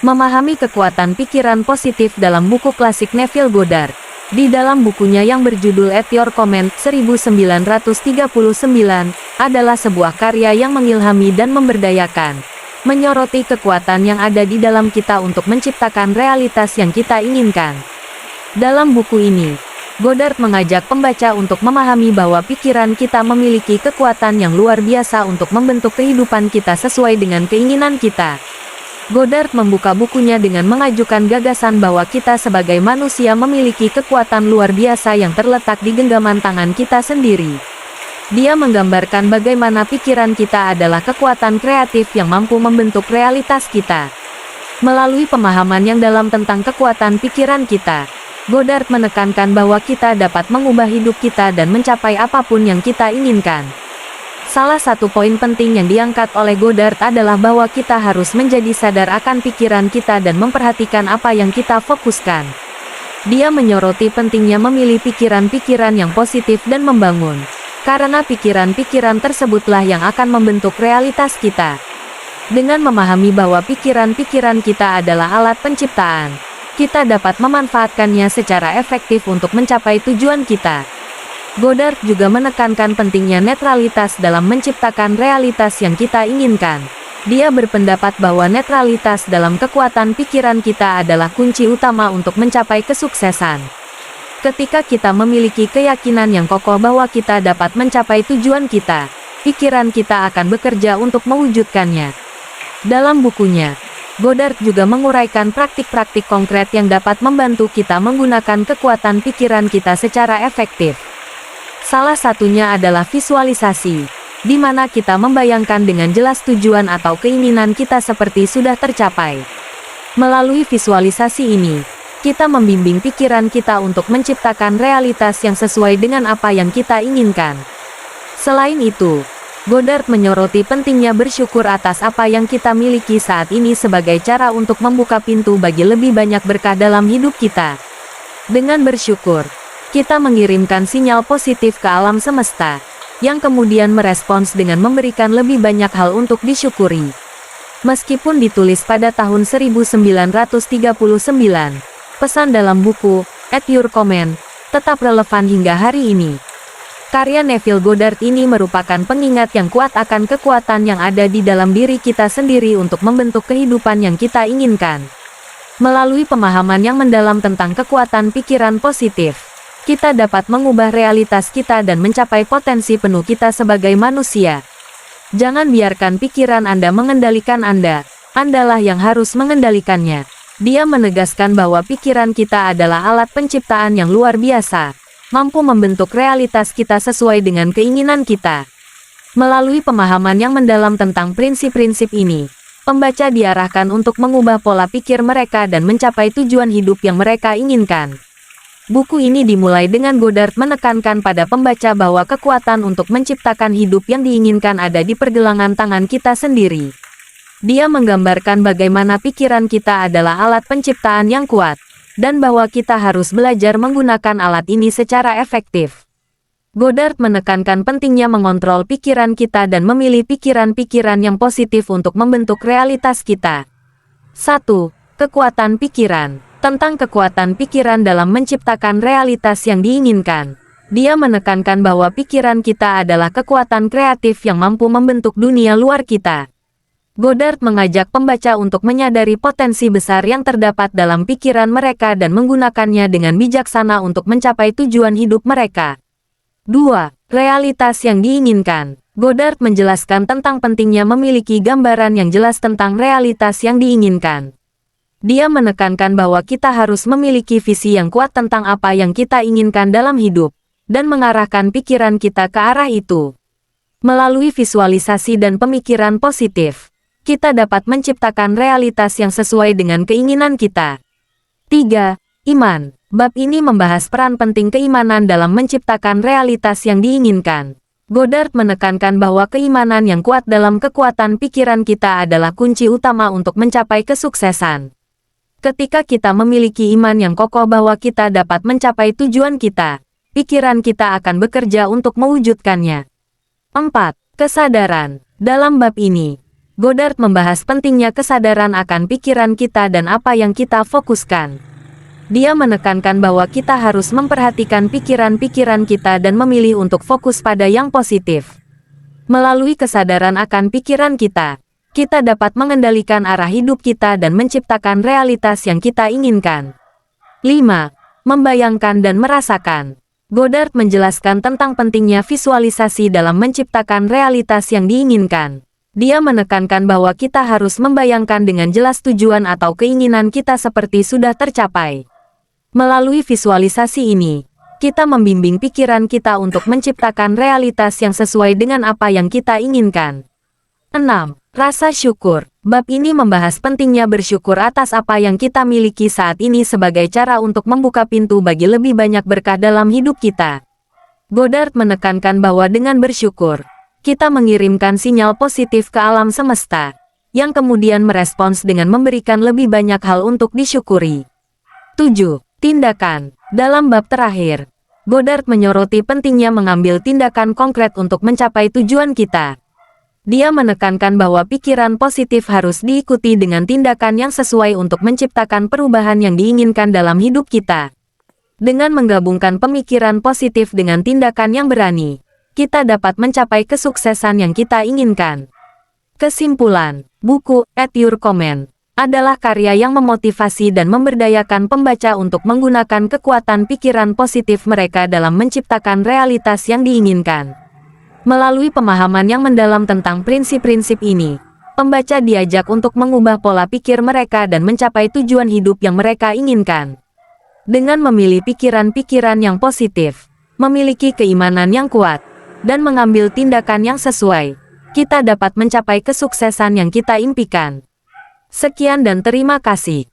Memahami kekuatan pikiran positif dalam buku klasik Neville Goddard. Di dalam bukunya yang berjudul At Your Command 1939, adalah sebuah karya yang mengilhami dan memberdayakan. Menyoroti kekuatan yang ada di dalam kita untuk menciptakan realitas yang kita inginkan. Dalam buku ini, Goddard mengajak pembaca untuk memahami bahwa pikiran kita memiliki kekuatan yang luar biasa untuk membentuk kehidupan kita sesuai dengan keinginan kita. Goddard membuka bukunya dengan mengajukan gagasan bahwa kita sebagai manusia memiliki kekuatan luar biasa yang terletak di genggaman tangan kita sendiri. Dia menggambarkan bagaimana pikiran kita adalah kekuatan kreatif yang mampu membentuk realitas kita. Melalui pemahaman yang dalam tentang kekuatan pikiran kita, Goddard menekankan bahwa kita dapat mengubah hidup kita dan mencapai apapun yang kita inginkan. Salah satu poin penting yang diangkat oleh Goddard adalah bahwa kita harus menjadi sadar akan pikiran kita dan memperhatikan apa yang kita fokuskan. Dia menyoroti pentingnya memilih pikiran-pikiran yang positif dan membangun, karena pikiran-pikiran tersebutlah yang akan membentuk realitas kita. Dengan memahami bahwa pikiran-pikiran kita adalah alat penciptaan, kita dapat memanfaatkannya secara efektif untuk mencapai tujuan kita. Goddard juga menekankan pentingnya netralitas dalam menciptakan realitas yang kita inginkan. Dia berpendapat bahwa netralitas dalam kekuatan pikiran kita adalah kunci utama untuk mencapai kesuksesan. Ketika kita memiliki keyakinan yang kokoh bahwa kita dapat mencapai tujuan kita, pikiran kita akan bekerja untuk mewujudkannya. Dalam bukunya, Goddard juga menguraikan praktik-praktik konkret yang dapat membantu kita menggunakan kekuatan pikiran kita secara efektif. Salah satunya adalah visualisasi, di mana kita membayangkan dengan jelas tujuan atau keinginan kita seperti sudah tercapai. Melalui visualisasi ini, kita membimbing pikiran kita untuk menciptakan realitas yang sesuai dengan apa yang kita inginkan. Selain itu, Goddard menyoroti pentingnya bersyukur atas apa yang kita miliki saat ini sebagai cara untuk membuka pintu bagi lebih banyak berkah dalam hidup kita. Dengan bersyukur, kita mengirimkan sinyal positif ke alam semesta, yang kemudian merespons dengan memberikan lebih banyak hal untuk disyukuri. Meskipun ditulis pada tahun 1939, pesan dalam buku, At Your Command, tetap relevan hingga hari ini. Karya Neville Goddard ini merupakan pengingat yang kuat akan kekuatan yang ada di dalam diri kita sendiri untuk membentuk kehidupan yang kita inginkan. Melalui pemahaman yang mendalam tentang kekuatan pikiran positif, kita dapat mengubah realitas kita dan mencapai potensi penuh kita sebagai manusia. Jangan biarkan pikiran Anda mengendalikan Anda, Andalah yang harus mengendalikannya. Dia menegaskan bahwa pikiran kita adalah alat penciptaan yang luar biasa, mampu membentuk realitas kita sesuai dengan keinginan kita. Melalui pemahaman yang mendalam tentang prinsip-prinsip ini, pembaca diarahkan untuk mengubah pola pikir mereka dan mencapai tujuan hidup yang mereka inginkan. Buku ini dimulai dengan Goddard menekankan pada pembaca bahwa kekuatan untuk menciptakan hidup yang diinginkan ada di pergelangan tangan kita sendiri. Dia menggambarkan bagaimana pikiran kita adalah alat penciptaan yang kuat, dan bahwa kita harus belajar menggunakan alat ini secara efektif. Goddard menekankan pentingnya mengontrol pikiran kita dan memilih pikiran-pikiran yang positif untuk membentuk realitas kita. 1. Kekuatan pikiran. Tentang kekuatan pikiran dalam menciptakan realitas yang diinginkan. Dia menekankan bahwa pikiran kita adalah kekuatan kreatif yang mampu membentuk dunia luar kita. Goddard mengajak pembaca untuk menyadari potensi besar yang terdapat dalam pikiran mereka dan menggunakannya dengan bijaksana untuk mencapai tujuan hidup mereka. 2. Realitas yang diinginkan. Goddard menjelaskan tentang pentingnya memiliki gambaran yang jelas tentang realitas yang diinginkan. Dia menekankan bahwa kita harus memiliki visi yang kuat tentang apa yang kita inginkan dalam hidup, dan mengarahkan pikiran kita ke arah itu. Melalui visualisasi dan pemikiran positif, kita dapat menciptakan realitas yang sesuai dengan keinginan kita. 3. Iman. Bab ini membahas peran penting keimanan dalam menciptakan realitas yang diinginkan. Goddard menekankan bahwa keimanan yang kuat dalam kekuatan pikiran kita adalah kunci utama untuk mencapai kesuksesan. Ketika kita memiliki iman yang kokoh bahwa kita dapat mencapai tujuan kita, pikiran kita akan bekerja untuk mewujudkannya. 4. Kesadaran. Dalam bab ini, Goddard membahas pentingnya kesadaran akan pikiran kita dan apa yang kita fokuskan. Dia menekankan bahwa kita harus memperhatikan pikiran-pikiran kita dan memilih untuk fokus pada yang positif. Melalui kesadaran akan pikiran kita, kita dapat mengendalikan arah hidup kita dan menciptakan realitas yang kita inginkan. 5. Membayangkan dan merasakan. Goddard menjelaskan tentang pentingnya visualisasi dalam menciptakan realitas yang diinginkan. Dia menekankan bahwa kita harus membayangkan dengan jelas tujuan atau keinginan kita seperti sudah tercapai. Melalui visualisasi ini, kita membimbing pikiran kita untuk menciptakan realitas yang sesuai dengan apa yang kita inginkan. 6. Rasa syukur. Bab ini membahas pentingnya bersyukur atas apa yang kita miliki saat ini sebagai cara untuk membuka pintu bagi lebih banyak berkah dalam hidup kita. Goddard menekankan bahwa dengan bersyukur, kita mengirimkan sinyal positif ke alam semesta, yang kemudian merespons dengan memberikan lebih banyak hal untuk disyukuri. 7. Tindakan. Dalam bab terakhir, Goddard menyoroti pentingnya mengambil tindakan konkret untuk mencapai tujuan kita. Dia menekankan bahwa pikiran positif harus diikuti dengan tindakan yang sesuai untuk menciptakan perubahan yang diinginkan dalam hidup kita. Dengan menggabungkan pemikiran positif dengan tindakan yang berani, kita dapat mencapai kesuksesan yang kita inginkan. Kesimpulan, buku At Your Command adalah karya yang memotivasi dan memberdayakan pembaca untuk menggunakan kekuatan pikiran positif mereka dalam menciptakan realitas yang diinginkan. Melalui pemahaman yang mendalam tentang prinsip-prinsip ini, pembaca diajak untuk mengubah pola pikir mereka dan mencapai tujuan hidup yang mereka inginkan. Dengan memilih pikiran-pikiran yang positif, memiliki keimanan yang kuat, dan mengambil tindakan yang sesuai, kita dapat mencapai kesuksesan yang kita impikan. Sekian dan terima kasih.